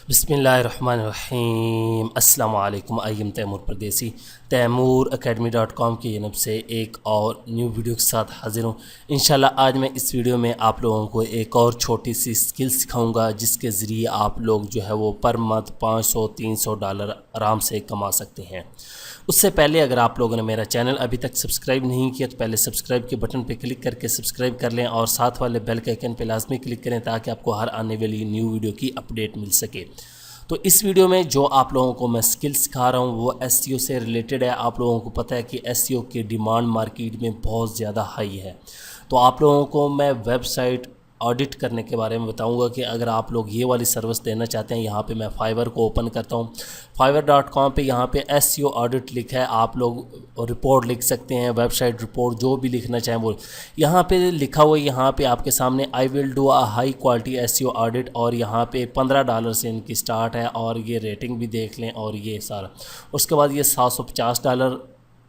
बिस्मिल्लाहिर्रहमानिर्रहीम अस्सलाम वालेकुम। आई एम तैमूर परदेसी। तैमूरacademy.com की जानब से एक और न्यू वीडियो के साथ हाज़िर हूँ। इंशाल्लाह आज मैं इस वीडियो में आप लोगों को एक और छोटी सी स्किल सिखाऊंगा जिसके ज़रिए आप लोग जो है वो पर मंथ $500-300 आराम से कमा सकते हैं। उससे पहले अगर आप लोगों ने मेरा चैनल अभी तक सब्सक्राइब नहीं किया तो पहले सब्सक्राइब के बटन पर क्लिक करके सब्सक्राइब कर लें और साथ वाले बेल के आइकन पर लाजमी क्लिक करें ताकि आपको हर आने वाली न्यू वीडियो की अपडेट मिल सके। तो इस वीडियो में जो आप लोगों को मैं स्किल सिखा रहा हूँ वो एसईओ से रिलेटेड है। आप लोगों को पता है कि एसईओ की डिमांड मार्केट में बहुत ज़्यादा हाई है। तो आप लोगों को मैं वेबसाइट ऑडिट करने के बारे में बताऊंगा कि अगर आप लोग ये वाली सर्विस देना चाहते हैं। यहाँ पे मैं फाइवर को ओपन करता हूँ। fiverr.com पे यहाँ पे एसईओ ऑडिट लिखा है। आप लोग रिपोर्ट लिख सकते हैं, वेबसाइट रिपोर्ट जो भी लिखना चाहें वो यहाँ पे लिखा हुआ है। यहाँ पे आपके सामने I will do a high quality SEO audit और यहाँ पे $15 से इनकी स्टार्ट है और ये रेटिंग भी देख लें और ये सारा। उसके बाद ये $750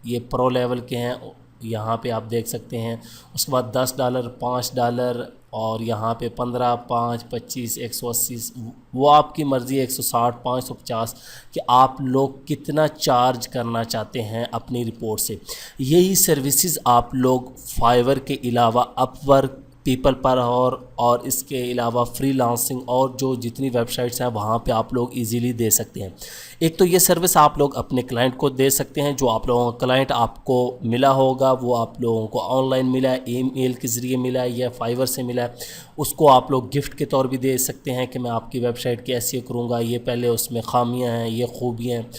ये प्रो लेवल के हैं, यहाँ पे आप देख सकते हैं। उसके बाद $10, $5 और यहाँ पे 15, 5, 25, 180 वो आपकी मर्ज़ी है। 160, 550 कि आप लोग कितना चार्ज करना चाहते हैं अपनी रिपोर्ट से। यही सर्विसेज आप लोग फाइवर के अलावा अपवर्क, पीपल पर और इसके अलावा फ्रीलांसिंग और जो जितनी वेबसाइट्स हैं वहाँ पे आप लोग इजीली दे सकते हैं। एक तो ये सर्विस आप लोग अपने क्लाइंट को दे सकते हैं। जो आप लोगों का क्लाइंट आपको मिला होगा वो आप लोगों को ऑनलाइन मिला है, ईमेल के ज़रिए मिला है या फाइवर से मिला है, उसको आप लोग गिफ्ट के तौर भी दे सकते हैं कि मैं आपकी वेबसाइट की ऐसे करूँगा, ये पहले उसमें खामियाँ हैं, ये खूबियाँ हैं।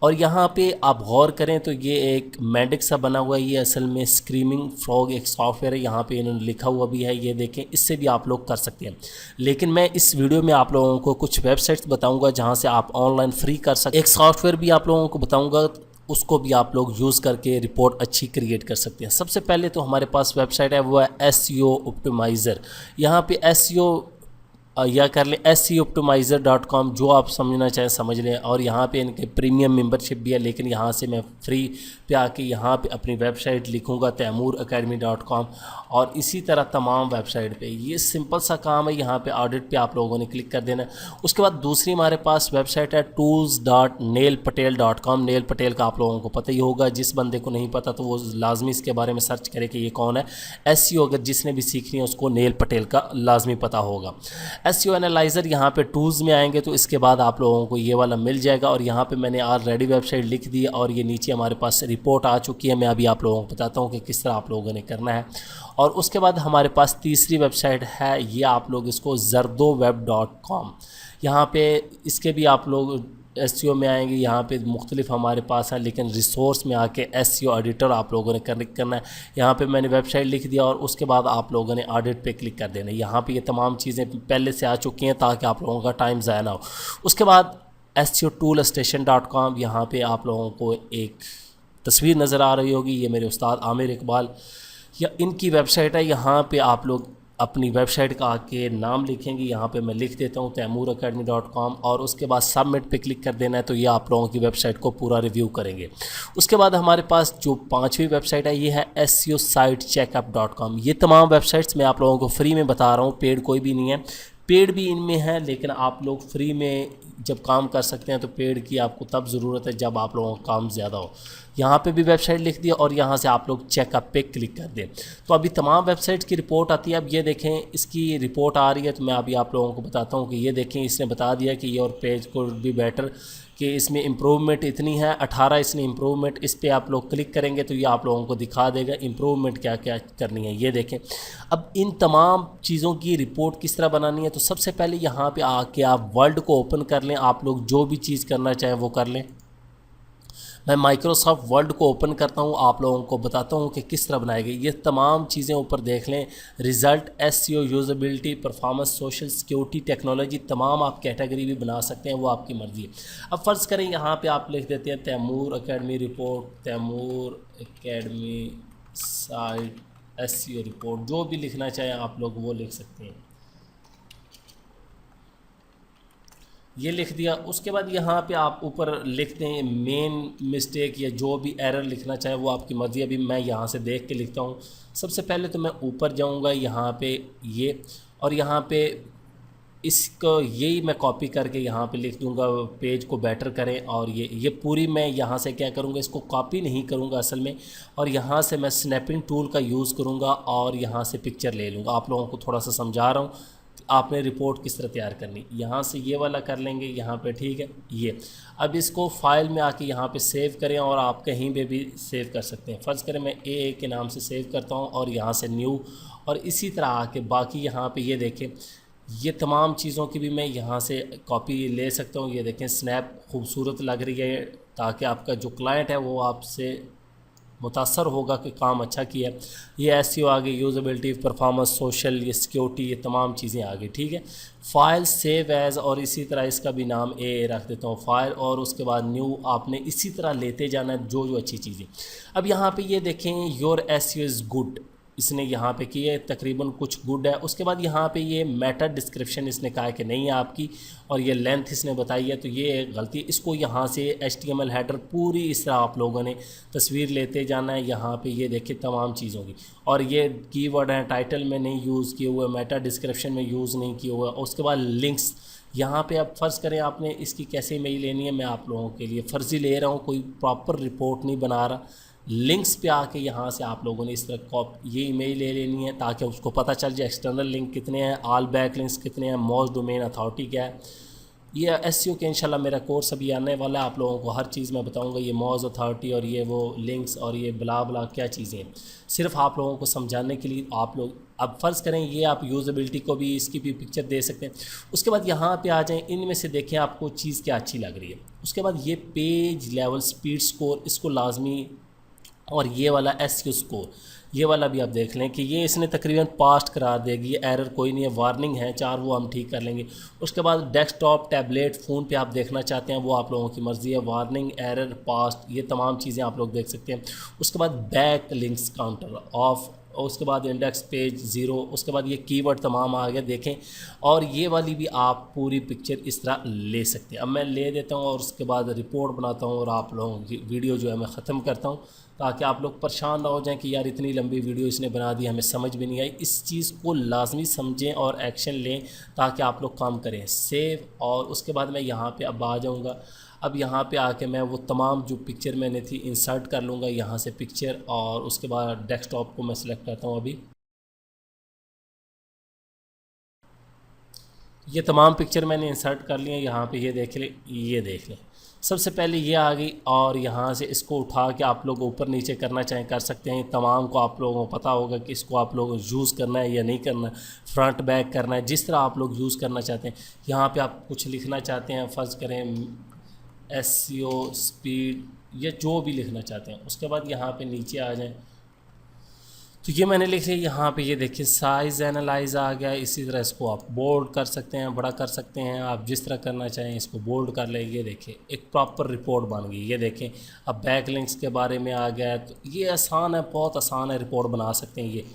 और यहाँ पे आप गौर करें तो ये एक मेडिक सा बना हुआ है। ये असल में स्क्रीमिंग फ्रॉग एक सॉफ्टवेयर है। यहाँ पे इन्होंने लिखा हुआ भी है, ये देखें। इससे भी आप लोग कर सकते हैं। लेकिन मैं इस वीडियो में आप लोगों को कुछ वेबसाइट्स बताऊंगा जहाँ से आप ऑनलाइन फ्री कर सकते हैं। एक सॉफ्टवेयर भी आप लोगों को बताऊँगा, उसको भी आप लोग यूज़ करके रिपोर्ट अच्छी क्रिएट कर सकते हैं। सबसे पहले तो हमारे पास वेबसाइट है वो है एसईओ ऑप्टिमाइज़र। यहाँ पे एसईओ या कर लें SEOoptimizer.com, जो आप समझना चाहें समझ लें। और यहाँ पे इनके प्रीमियम मेंबरशिप भी है, लेकिन यहाँ से मैं फ्री पे आके यहाँ पे अपनी वेबसाइट लिखूँगा तैमूरacademy.com और इसी तरह तमाम वेबसाइट पे ये सिंपल सा काम है। यहाँ पे ऑडिट पे आप लोगों ने क्लिक कर देना है। उसके बाद दूसरी हमारे पास वेबसाइट है tools.neilpatel.com। नेल पटेल का आप लोगों को पता ही होगा, जिस बंदे को नहीं पता तो वो लाजमी इसके बारे में सर्च करे कि ये कौन है। SEO अगर जिसने भी सीखनी है उसको नेल पटेल का लाजमी पता होगा। एसईओ एनालाइज़र यहाँ पे टूल्स में आएंगे तो इसके बाद आप लोगों को ये वाला मिल जाएगा और यहाँ पे मैंने ऑलरेडी वेबसाइट लिख दी और ये नीचे हमारे पास रिपोर्ट आ चुकी है। मैं अभी आप लोगों को बताता हूँ कि किस तरह आप लोगों ने करना है। और उसके बाद हमारे पास तीसरी वेबसाइट है, ये आप लोग इसको zardoweb.com। यहाँ पे इसके भी आप लोग एसईओ में आएंगे। यहाँ पे मुख्तलिफ हमारे पास है, लेकिन रिसोर्स में आके एसईओ एडिटर आप लोगों ने क्लिक करना है। यहाँ पे मैंने वेबसाइट लिख दिया और उसके बाद आप लोगों ने ऑडिट पे क्लिक कर देना है। यहाँ पे ये तमाम चीज़ें पहले से आ चुकी हैं ताकि आप लोगों का टाइम ज़ाया ना हो। उसके बाद SEOtoolstation.com, यहाँ पे आप लोगों को एक तस्वीर नज़र आ रही होगी, ये मेरे उस्ताद आमिर इकबाल या इनकी वेबसाइट है। यहाँ पे आप लोग अपनी वेबसाइट का आके नाम लिखेंगे। यहाँ पे मैं लिख देता हूँ तैमूरacademy.com और उसके बाद सबमिट पे क्लिक कर देना है। तो ये आप लोगों की वेबसाइट को पूरा रिव्यू करेंगे। उसके बाद हमारे पास जो पांचवी वेबसाइट है ये है SEOsitecheckup.com। ये तमाम वेबसाइट्स मैं आप लोगों को फ्री में बता रहा हूँ, पेड कोई भी नहीं है। पेड भी इनमें है, लेकिन आप लोग फ्री में जब काम कर सकते हैं तो पेड की आपको तब ज़रूरत है जब आप लोगों का काम ज़्यादा हो। यहाँ पे भी वेबसाइट लिख दिया और यहाँ से आप लोग चेकअप पे क्लिक कर दें तो अभी तमाम वेबसाइट्स की रिपोर्ट आती है। अब ये देखें, इसकी रिपोर्ट आ रही है तो मैं अभी आप लोगों को बताता हूँ कि ये देखें, इसने बता दिया कि ये और पेज को भी बेटर कि इसमें इम्प्रूवमेंट इतनी है 18 इसने इम्प्रूवमेंट। इस पर आप लोग क्लिक करेंगे तो ये आप लोगों को दिखा देगा इम्प्रूवमेंट क्या क्या करनी है। ये देखें, अब इन तमाम चीज़ों की रिपोर्ट किस तरह बनानी है तो सबसे पहले यहाँ पे आके आप वर्ड को ओपन कर लें। आप लोग जो भी चीज़ करना चाहें वो कर लें। मैं माइक्रोसॉफ्ट वर्ड को ओपन करता हूँ, आप लोगों को बताता हूँ कि किस तरह बनाएगी। ये तमाम चीज़ें ऊपर देख लें, result, SEO, usability, performance, social security, technology, तमाम आप कैटेगरी भी बना सकते हैं, वो आपकी मर्ज़ी है। अब फ़र्ज़ करें यहाँ पे आप लिख देते हैं Taimur academy report, Taimur academy site SEO report, जो भी लिखना चाहें आप लोग वो लिख सकते हैं। ये लिख दिया। उसके बाद यहाँ पे आप ऊपर लिख दें मेन मिस्टेक या जो भी एरर लिखना चाहें वो आपकी मर्ज़ी। अभी मैं यहाँ से देख के लिखता हूँ। सबसे पहले तो मैं ऊपर जाऊँगा यहाँ पे ये, और यहाँ पे इसको यही मैं कॉपी करके यहाँ पे लिख दूंगा, पेज को बेटर करें। और ये पूरी मैं यहाँ से क्या करूँगा, इसको कॉपी नहीं करूँगा असल में, और यहाँ से मैं स्नैपिंग टूल का यूज़ करूँगा और यहाँ से पिक्चर ले लूँगा। आप लोगों को थोड़ा सा समझा रहा हूँ आपने रिपोर्ट किस तरह तैयार करनी। यहाँ से ये वाला कर लेंगे यहाँ पे, ठीक है। ये अब इसको फाइल में आके यहाँ पे सेव करें, और आप कहीं पे भी सेव कर सकते हैं। फ़र्ज़ करें मैं ए के नाम से सेव करता हूँ और यहाँ से न्यू, और इसी तरह आके बाकी यहाँ पे ये देखें, ये तमाम चीज़ों की भी मैं यहाँ से कॉपी ले सकता हूँ। ये देखें स्नैप खूबसूरत लग रही है, ताकि आपका जो क्लाइंट है वो आपसे मुतासर होगा कि काम अच्छा किया। ये एसईओ आ गई, यूज़ेबिलिटी, परफॉर्मेंस, सोशल, ये सिक्योरिटी, ये तमाम चीज़ें आ गई, ठीक है। फ़ाइल सेव एज़, और इसी तरह इसका भी नाम ए रख देता हूँ फाइल, और उसके बाद न्यू। आपने इसी तरह लेते जाना है जो जो अच्छी चीज़ें। अब यहाँ पे ये देखें योर एसईओ इज़ गुड, इसने यहाँ पे की है, तकरीबन कुछ गुड है। उसके बाद यहाँ पे ये मेटा डिस्क्रिप्शन इसने कहा है कि नहीं है आपकी, और ये लेंथ इसने बताई है, तो ये एक गलती। इसको यहाँ से HTML हेडर पूरी इस तरह आप लोगों ने तस्वीर लेते जाना है। यहाँ पे ये देखिए तमाम चीज़ों की, और ये कीवर्ड हैं टाइटल में नहीं यूज़ किए हुए, मेटा डिस्क्रिप्शन में यूज़ नहीं किए हुए। उसके बाद लिंक्स यहाँ पे अब फ़र्ज़ करें आपने इसकी कैसे इमेज लेनी है, मैं आप लोगों के लिए फ़र्ज़ी ले रहा हूँ, कोई प्रॉपर रिपोर्ट नहीं बना रहा। लिंक्स पे आके यहाँ से आप लोगों ने इस तरह ये इमेज ले लेनी है, ताकि उसको पता चल जाए एक्सटर्नल लिंक कितने हैं, ऑल बैक लिंक्स कितने हैं, मोस्ट डोमेन अथॉरिटी क्या है। ये एसईओ के इंशाल्लाह मेरा कोर्स अभी आने वाला है, आप लोगों को हर चीज़ मैं बताऊंगा, ये मोस्ट अथॉरिटी और ये वो लिंक्स और ये बला बला क्या चीज़ें हैं, सिर्फ आप लोगों को समझाने के लिए। आप लोग अब फ़र्ज़ करें ये आप यूज़ेबिलिटी को भी इसकी भी पिक्चर दे सकते हैं। उसके बाद यहाँ पे आ जाएं, इनमें से देखें आपको चीज़ क्या अच्छी लग रही है। उसके बाद ये पेज लेवल स्पीड स्कोर, इसको लाजमी, और ये वाला एसईओ स्कोर, ये वाला भी आप देख लें कि ये इसने तकरीबन पास्ट करार देगी। ये एरर कोई नहीं है, वार्निंग है 4, वो हम ठीक कर लेंगे। उसके बाद डेस्कटॉप, टैबलेट, फ़ोन पे आप देखना चाहते हैं, वो आप लोगों की मर्ज़ी है। वार्निंग, एरर, पास्ट, ये तमाम चीज़ें आप लोग देख सकते हैं। उसके बाद बैक लिंक्स काउंटर ऑफ, और उसके बाद इंडेक्स पेज 0, उसके बाद ये कीवर्ड तमाम आ गया देखें। और ये वाली भी आप पूरी पिक्चर इस तरह ले सकते हैं। अब मैं ले देता हूँ और उसके बाद रिपोर्ट बनाता हूँ, और आप लोगों की वीडियो जो है मैं ख़त्म करता हूँ, ताकि आप लोग परेशान ना हो जाएं कि यार इतनी लंबी वीडियो इसने बना दी, हमें समझ भी नहीं आई। इस चीज़ को लाजमी समझें और एक्शन लें, ताकि आप लोग काम करें। सेव, और उसके बाद मैं यहाँ पे अब आ जाऊँगा। अब यहाँ पे आके मैं वो तमाम जो पिक्चर मैंने थी इंसर्ट कर लूँगा यहाँ से पिक्चर, और उसके बाद डेस्कटॉप को मैं सिलेक्ट करता हूँ। अभी ये तमाम पिक्चर मैंने इंसर्ट कर लिए यहाँ पे, ये देख लें, ये देख लें। सबसे पहले ये आ गई, और यहाँ से इसको उठा के आप लोग ऊपर नीचे करना चाहें कर सकते हैं। तमाम को आप लोगों को पता होगा कि इसको आप लोग यूज़ करना है या नहीं करना है, फ्रंट बैक करना है, जिस तरह आप लोग यूज़ करना चाहते हैं। यहाँ पे आप कुछ लिखना चाहते हैं, फ़र्ज़ करें एसईओ स्पीड, या जो भी लिखना चाहते हैं। उसके बाद यहाँ पे नीचे आ जाएं, तो ये मैंने लिख लिया। यहाँ पे ये देखिए साइज़ एनालाइज आ गया। इसी तरह इसको आप बोल्ड कर सकते हैं, बड़ा कर सकते हैं, आप जिस तरह करना चाहें इसको बोल्ड कर लें। ये देखिए एक प्रॉपर रिपोर्ट बन गई। ये देखें अब बैक लिंक्स के बारे में आ गया, तो ये आसान है, बहुत आसान है, रिपोर्ट बना सकते हैं। ये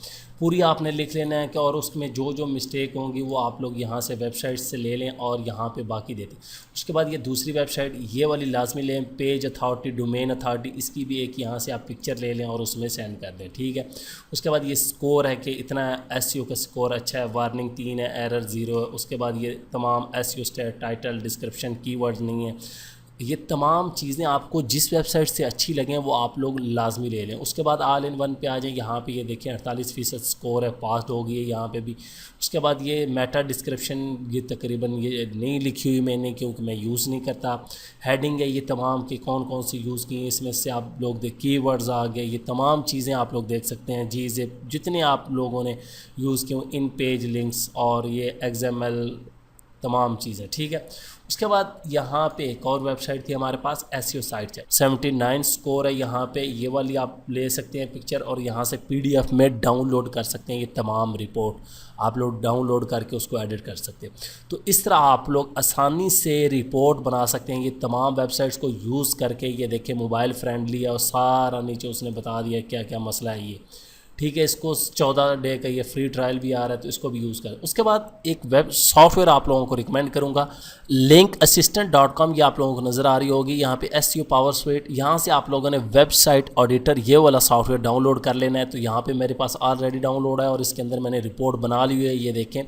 पूरी आपने लिख लेना है कि, और उसमें जो जो मिस्टेक होंगी वो आप लोग यहाँ से वेबसाइट से ले लें और यहाँ पे बाकी देते हैं। उसके बाद ये दूसरी वेबसाइट ये वाली लाजमी लें, पेज अथॉरिटी, डोमेन अथॉरिटी, इसकी भी एक यहाँ से आप पिक्चर ले लें और उसमें सेंड कर दें, ठीक है। उसके बाद ये स्कोर है कि इतना एसईओ का स्कोर अच्छा है, वार्निंग 3 है, एरर 0 है। उसके बाद ये तमाम SEO stat, title, description, keywords नहीं है। ये तमाम चीज़ें आपको जिस वेबसाइट से अच्छी लगें वो आप लोग लाजमी ले लें। उसके बाद ऑल इन वन पे आ जाएं। यहाँ पे ये देखिए 48% स्कोर है, पास हो गई है यहाँ पे भी। उसके बाद ये मेटा डिस्क्रिप्शन, ये तकरीबन ये नहीं लिखी हुई मैंने, क्योंकि मैं यूज़ नहीं करता। हेडिंग है ये तमाम की कौन कौन सी यूज़ की हैं, इसमें से आप लोग देख, कीवर्ड्स आ गए, ये तमाम चीज़ें आप लोग देख सकते हैं। जी जितने आप लोगों ने यूज़ किए, इन पेज लिंक्स और ये XML तमाम चीज़ें, ठीक है। उसके बाद यहाँ पे एक और वेबसाइट थी हमारे पास, एसईओ साइट है, 79 स्कोर है यहाँ पे। ये वाली आप ले सकते हैं पिक्चर, और यहाँ से PDF में डाउनलोड कर सकते हैं। ये तमाम रिपोर्ट आप लोग डाउनलोड करके उसको एडिट कर सकते हैं। तो इस तरह आप लोग आसानी से रिपोर्ट बना सकते हैं ये तमाम वेबसाइट्स को यूज़ करके। ये देखें मोबाइल फ्रेंडली है, और सारा नीचे उसने बता दिया क्या क्या मसला है ये, ठीक है। इसको 14 डे का ये फ्री ट्रायल भी आ रहा है, तो इसको भी यूज़ करें। उसके बाद एक वेब सॉफ्टवेयर आप लोगों को रिकमेंड करूँगा, linkassistant.com, ये आप लोगों को नज़र आ रही होगी यहाँ पे SEO पावर स्वीट। यहाँ से आप लोगों ने वेबसाइट ऑडिटर ये वाला सॉफ्टवेयर डाउनलोड कर लेना है। तो यहाँ पे मेरे पास ऑलरेडी डाउनलोड है और इसके अंदर मैंने रिपोर्ट बना ली है, ये देखें।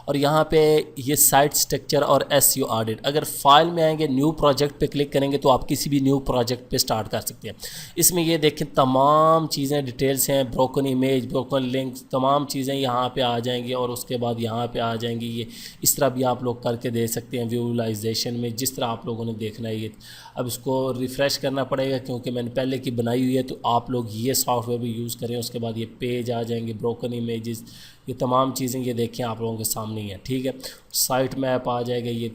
और यहाँ पे ये साइट स्ट्रक्चर और SEO ऑडिट, अगर फाइल में आएंगे न्यू प्रोजेक्ट पे क्लिक करेंगे तो आप किसी भी न्यू प्रोजेक्ट पे स्टार्ट कर सकते हैं। इसमें ये देखें तमाम चीज़ें डिटेल्स हैं, ब्रोकन इमेज, ब्रोकन लिंक, तमाम चीज़ें यहाँ पे आ जाएंगी। और उसके बाद यहाँ पे आ जाएंगी ये, इस तरह भी आप लोग करके दे सकते हैं विजुअलाइजेशन में, जिस तरह आप लोगों ने देखना है ये। अब इसको रिफ़्रेश करना पड़ेगा क्योंकि मैंने पहले की बनाई हुई है, तो आप लोग ये सॉफ्टवेयर भी यूज़ करें। उसके बाद ये पेज आ जाएंगे, ब्रोकन इमेजेस, ये तमाम चीज़ें ये देखें आप लोगों के सामने ही है, ठीक है। साइट मैप आ जाएगा, ये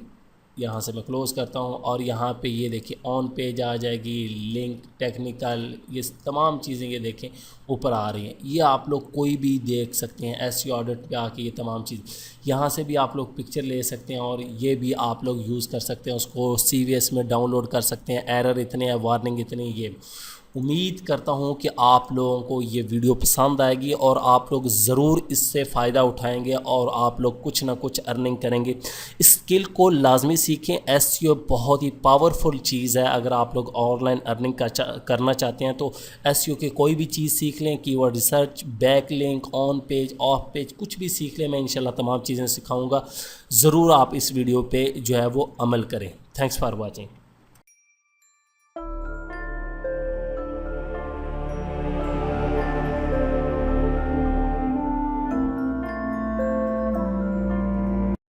यहाँ से मैं क्लोज़ करता हूँ। और यहाँ पे ये देखिए ऑन पेज आ जाएगी, लिंक, टेक्निकल, ये तमाम चीज़ें ये देखें ऊपर आ रही हैं। ये आप लोग कोई भी देख सकते हैं, SEO ऑडिट पे आके ये तमाम चीज़ यहाँ से भी आप लोग पिक्चर ले सकते हैं और ये भी आप लोग यूज़ कर सकते हैं, उसको CVS में डाउनलोड कर सकते हैं। एरर इतने हैं, वार्निंग इतनी, ये। उम्मीद करता हूँ कि आप लोगों को ये वीडियो पसंद आएगी और आप लोग ज़रूर इससे फ़ायदा उठाएंगे और आप लोग कुछ ना कुछ अर्निंग करेंगे। इस स्किल को लाजमी सीखें। SEO बहुत ही पावरफुल चीज़ है। अगर आप लोग ऑनलाइन अर्निंग करना चाहते हैं तो SEO की कोई भी चीज़ सीख लें, keyword research, back link, on page, of page, कुछ भी सीख लें। मैं इंशाल्लाह तमाम चीज़ें सिखाऊँगा। ज़रूर आप इस वीडियो पर जो है वो अमल करें। Thanks for watching.